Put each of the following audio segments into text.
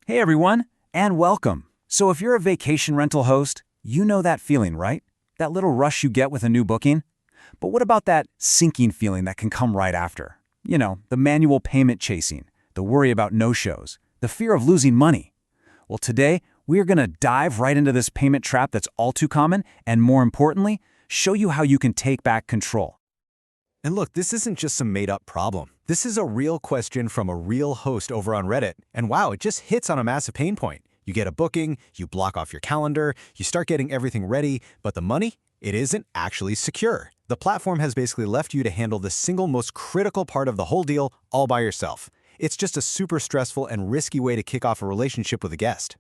Hey everyone, and welcome. So if you're a vacation rental host, you know that feeling, right? That little rush you get with a new booking? But what about that sinking feeling that can come right after? You know, the manual payment chasing, the worry about no-shows, the fear of losing money. Well, today, we're going to dive right into this payment trap that's all too common, and more importantly, show you how you can take back control. And look, this isn't just some made-up problem. This is a real question from a real host over on Reddit, and wow, it just hits on a massive pain point. You get a booking, you block off your calendar, you start getting everything ready, but the money? It isn't actually secure. The platform has basically left you to handle the single most critical part of the whole deal all by yourself. It's just a super stressful and risky way to kick off a relationship with a guest.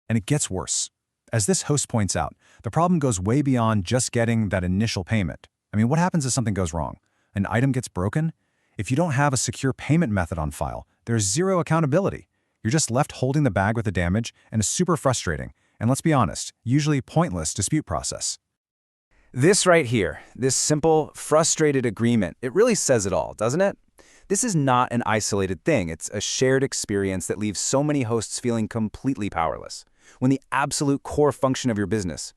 And it gets worse. As this host points out, the problem goes way beyond just getting that initial payment. I mean, what happens if something goes wrong? An item gets broken? If you don't have a secure payment method on file, there's zero accountability. You're just left holding the bag with the damage, and it's super frustrating, and let's be honest, usually pointless dispute process. This right here, this simple, frustrated agreement, it really says it all, doesn't it? This is not an isolated thing. It's a shared experience that leaves so many hosts feeling completely powerless. When the absolute core function of your business,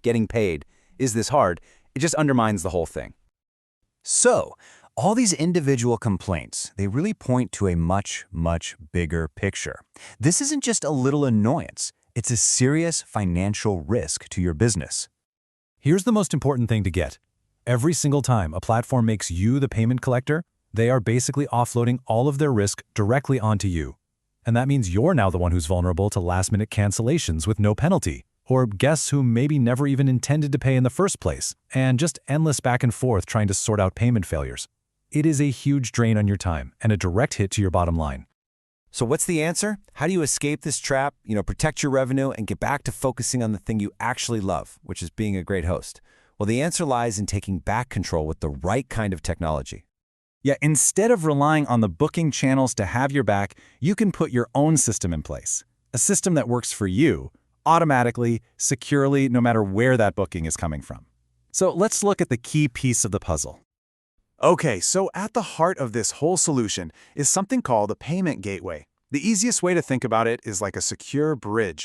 getting paid, is this hard, it just undermines the whole thing. So, all these individual complaints, they really point to a much, much bigger picture. This isn't just a little annoyance. It's a serious financial risk to your business. Here's the most important thing to get. Every single time a platform makes you the payment collector, they are basically offloading all of their risk directly onto you. And that means you're now the one who's vulnerable to last-minute cancellations with no penalty, or guests who maybe never even intended to pay in the first place, and just endless back and forth trying to sort out payment failures. It is a huge drain on your time and a direct hit to your bottom line. So what's the answer? How do you escape this trap, protect your revenue, and get back to focusing on the thing you actually love, which is being a great host? Well, the answer lies in taking back control with the right kind of technology. Yeah, instead of relying on the booking channels to have your back, you can put your own system in place. A system that works for you, automatically, securely, no matter where that booking is coming from. So let's look at the key piece of the puzzle. Okay, so at the heart of this whole solution is something called a payment gateway. The easiest way to think about it is like a secure bridge